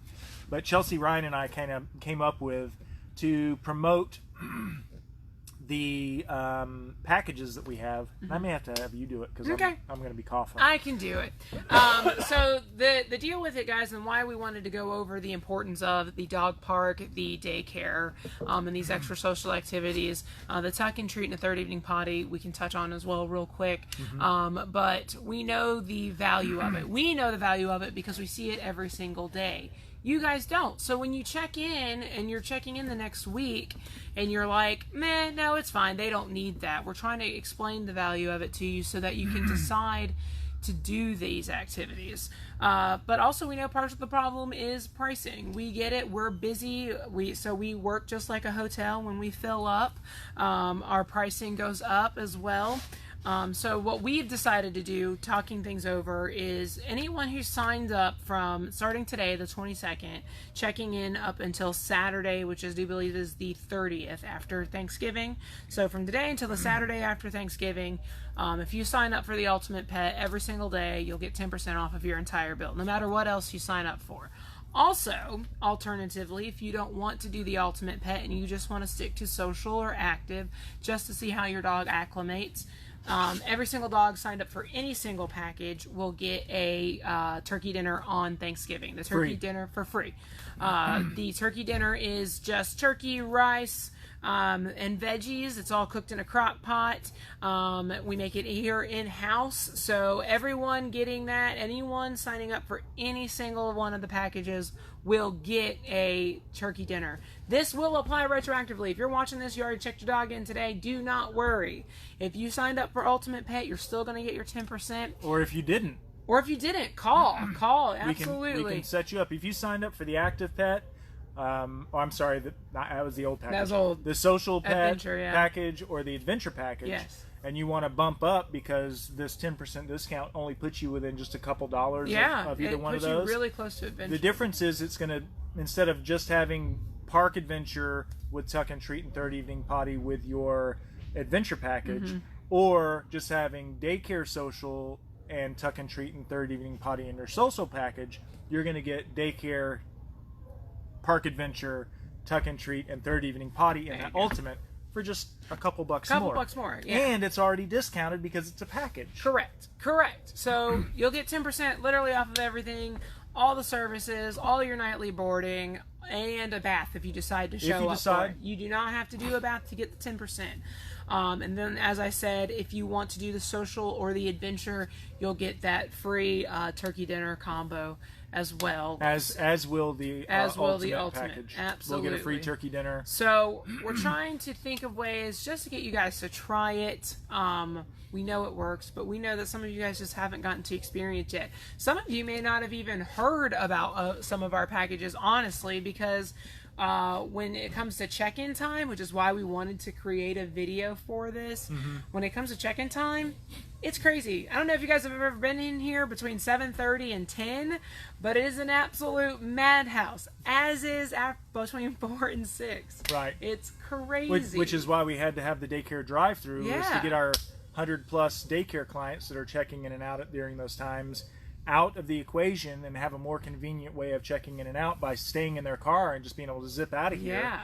but Chelsea, Ryan, and I kind of came up with to promote the packages that we have. And I may have to have you do it because Okay. I'm going to be coughing. I can do it. So the deal with it, guys, and why we wanted to go over the importance of the dog park, the daycare, and these extra social activities, the tuck and treat and the third evening potty, we can touch on as well real quick. But we know the value of it. We know the value of it because we see it every single day. You guys don't. So when you check in and you're checking in the next week and you're like, meh, no, it's fine. They don't need that. We're trying to explain the value of it to you so that you can decide to do these activities. But also we know part of the problem is pricing. We get it. We're busy. So we work just like a hotel. When we fill up, our pricing goes up as well. So what we've decided to do, talking things over, is anyone who signs up from starting today, the 22nd, checking in up until Saturday, which I do believe is the 30th after Thanksgiving. So from today until the Saturday after Thanksgiving, if you sign up for the Ultimate Pet every single day, you'll get 10% off of your entire bill, no matter what else you sign up for. Also, alternatively, if you don't want to do the Ultimate Pet and you just want to stick to social or active just to see how your dog acclimates, every single dog signed up for any single package will get a turkey dinner on Thanksgiving. The turkey dinner for free. The turkey dinner is just turkey, rice, and veggies. It's all cooked in a crock pot. We make it here in-house. So everyone getting that, anyone signing up for any single one of the packages will get a turkey dinner. This will apply retroactively. If you're watching this, you already checked your dog in today, do not worry. If you signed up for Ultimate Pet, you're still going to get your 10%. Or if you didn't. Call, absolutely. We can set you up. If you signed up for the Active Pet, I'm sorry, that was the old package. That was old. The Social Pet Adventure, yeah. package or the Adventure package. Yes. And you want to bump up because this 10% discount only puts you within just a couple dollars of either one of those. Yeah, it puts you really close to Adventure. The difference is it's going to, instead of just having Park Adventure with Tuck and Treat and Third Evening Potty with your Adventure package, or just having Daycare Social and Tuck and Treat and Third Evening Potty in your Social package, you're going to get Daycare, Park Adventure, Tuck and Treat, and Third Evening Potty in that Ultimate for just a couple bucks more. Yeah. And it's already discounted because it's a package. Correct. So you'll get 10% literally off of everything, all the services, all your nightly boarding, and a bath if you decide to show up for it. You do not have to do a bath to get the 10%. And then, as I said, if you want to do the Social or the Adventure, you'll get that free turkey dinner combo as well. As will the Ultimate package. Absolutely. We'll get a free turkey dinner. So we're trying to think of ways just to get you guys to try it. We know it works, but we know that some of you guys just haven't gotten to experience it. Some of you may not have even heard about some of our packages, honestly, because when it comes to check-in time, which is why we wanted to create a video for this, when it comes to check-in time, it's crazy. I don't know if you guys have ever been in here between 7:30 and 10, but it is an absolute madhouse, as is between 4 and 6. Right. It's crazy. Which is why we had to have the daycare drive-through, was to get our 100-plus daycare clients that are checking in and out during those times out of the equation and have a more convenient way of checking in and out by staying in their car and just being able to zip out of here. Yeah.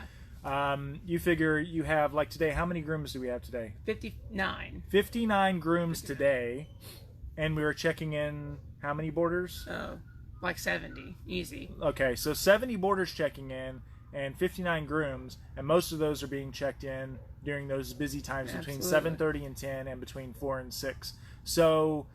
You figure you have, like today, how many grooms do we have today? 59. 59 grooms today, and we were checking in how many boarders? Like 70. Easy. Okay, so 70 boarders checking in and 59 grooms, and most of those are being checked in during those busy times between 7:30 and 10 and between 4 and 6. So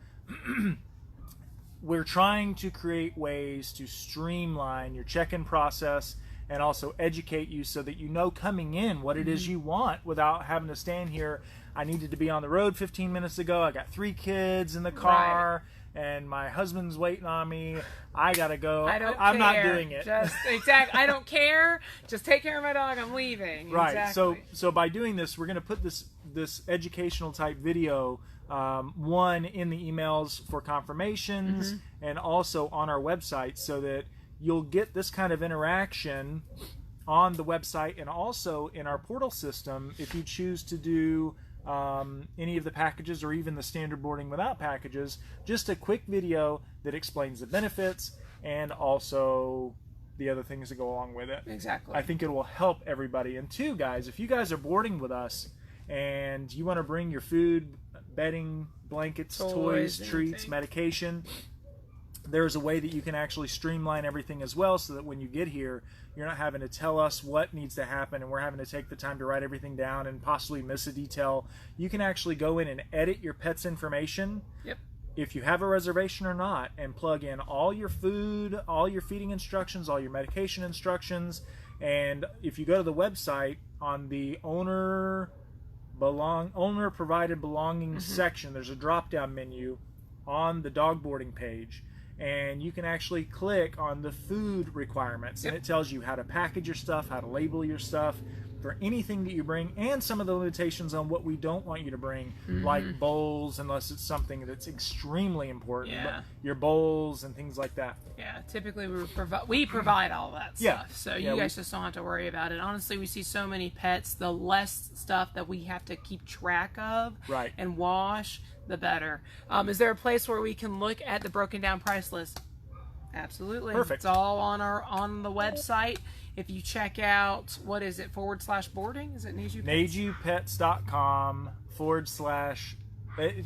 we're trying to create ways to streamline your check-in process and also educate you so that you know coming in what it is you want without having to stand here. I needed to be on the road 15 minutes ago. I got 3 kids in the car, and my husband's waiting on me. I gotta go. I'm not doing it. I don't care. Just take care of my dog. I'm leaving. Right. Exactly. So by doing this, we're gonna put this educational type video, one in the emails for confirmations, and also on our website, so that you'll get this kind of interaction on the website and also in our portal system if you choose to do any of the packages or even the standard boarding without packages. Just a quick video that explains the benefits and also the other things that go along with it. Exactly. I think it will help everybody. And 2, guys, if you guys are boarding with us and you want to bring your food, bedding, blankets, toys, treats, medication, there's a way that you can actually streamline everything as well, so that when you get here, you're not having to tell us what needs to happen and we're having to take the time to write everything down and possibly miss a detail. You can actually go in and edit your pet's information, if you have a reservation or not, and plug in all your food, all your feeding instructions, all your medication instructions. And if you go to the website, on the owner provided belongings section, there's a drop down menu on the dog boarding page, and you can actually click on the food requirements, and it tells you how to package your stuff, how to label your stuff for anything that you bring, and some of the limitations on what we don't want you to bring, like bowls, unless it's something that's extremely important. But your bowls and things like that. Yeah, typically we provide all that stuff, so you guys just don't have to worry about it. Honestly, we see so many pets, the less stuff that we have to keep track of and wash, the better. Is there a place where we can look at the broken down price list? Absolutely. Perfect. It's all on the website. If you check out, what is it, /boarding? Is it Neju Pets? NejuPets.com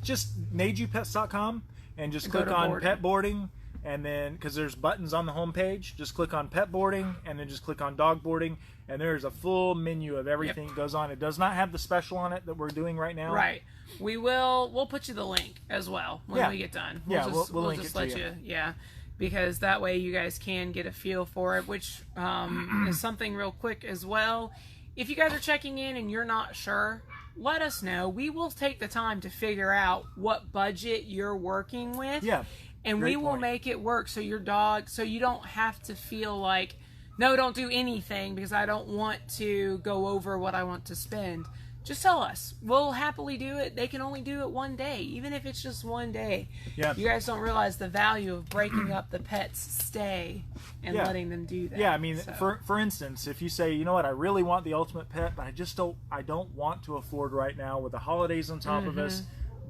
/ just NejuPets.com, and just click on pet boarding, and then, because there's buttons on the home page, just click on pet boarding, and then just click on dog boarding, and there's a full menu of everything that goes on. It does not have the special on it that we're doing right now. Right. We'll put you the link as well when we get done. We'll link just it let to you. Yeah. Because that way you guys can get a feel for it, which is something real quick as well. If you guys are checking in and you're not sure, let us know. We will take the time to figure out what budget you're working with. Yeah. And we will make it work so your dog, so you don't have to feel like, no, don't do anything because I don't want to go over what I want to spend. Just tell us. We'll happily do it. They can only do it one day, even if it's just one day. Yeah. You guys don't realize the value of breaking up the pet's stay and letting them do that. Yeah, I mean, for instance, if you say, you know what, I really want the ultimate pet, but I don't want to afford right now with the holidays on top of us,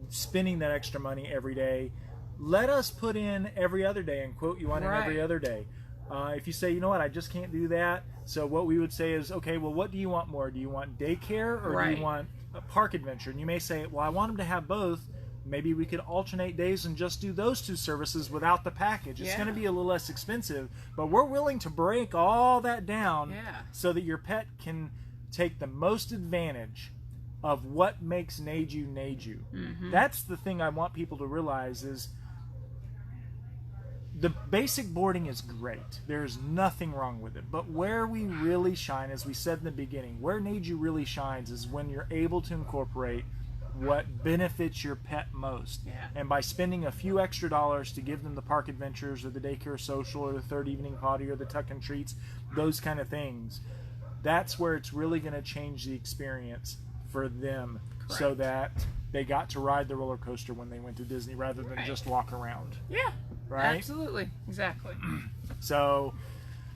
spending that extra money every day, let us put in every other day and quote you on it every other day. If you say, you know what, I just can't do that, so what we would say is, okay, well, what do you want more? Do you want daycare or do you want a park adventure? And you may say, well, I want them to have both. Maybe we could alternate days and just do those two services without the package. It's going to be a little less expensive, but we're willing to break all that down so that your pet can take the most advantage of what makes Neju Neju. That's the thing I want people to realize is the basic boarding is great. There's nothing wrong with it. But where we really shine, as we said in the beginning, where Neju really shines is when you're able to incorporate what benefits your pet most. And by spending a few extra dollars to give them the park adventures or the daycare social or the third evening potty or the tuck and treats, those kind of things, that's where it's really going to change the experience for them. So that they got to ride the roller coaster when they went to Disney rather than just walk around. Right? Absolutely. Exactly. So,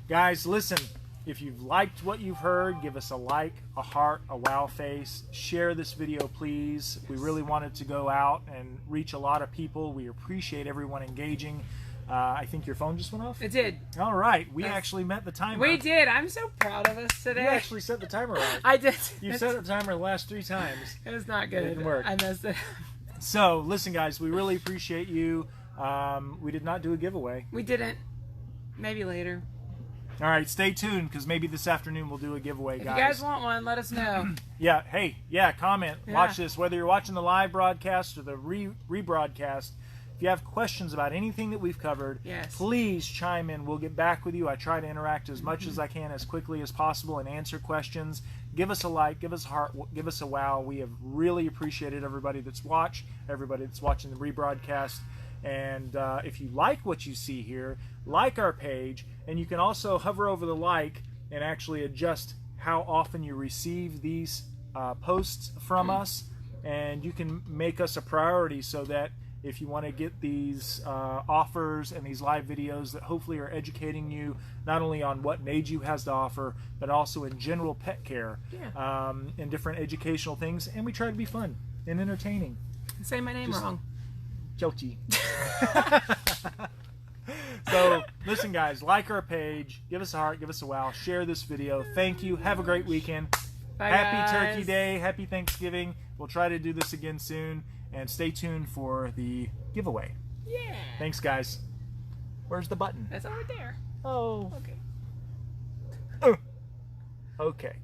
guys, listen. If you've liked what you've heard, give us a like, a heart, a wow face. Share this video, please. We really wanted to go out and reach a lot of people. We appreciate everyone engaging. I think your phone just went off? It did. All right. We actually met the timer. We did. I'm so proud of us today. You actually set the timer right. I did. You set the timer the last 3 times. It was not good. It didn't work. I messed it up. So, listen, guys. We really appreciate you. We did not do a giveaway. We didn't. Maybe later. All right, stay tuned because maybe this afternoon we'll do a giveaway, guys. If you guys want one, let us know. Comment. Watch this. Whether you're watching the live broadcast or the rebroadcast, if you have questions about anything that we've covered, please chime in. We'll get back with you. I try to interact as much as I can, as quickly as possible, and answer questions. Give us a like, give us a heart, give us a wow. We have really appreciated everybody that's watched, everybody that's watching the rebroadcast. And if you like what you see here, like our page, and you can also hover over the like and actually adjust how often you receive these posts from us, and you can make us a priority so that if you want to get these offers and these live videos that hopefully are educating you not only on what Neju has to offer, but also in general pet care and different educational things. And we try to be fun and entertaining. Say my name wrong. Jochi. So, listen, guys, like our page, give us a heart, give us a wow, share this video. Thank you. Have a great weekend. Bye, Happy guys. Turkey Day. Happy Thanksgiving. We'll try to do this again soon. And stay tuned for the giveaway. Yeah. Thanks, guys. Where's the button? That's over there. Oh. Okay. Okay.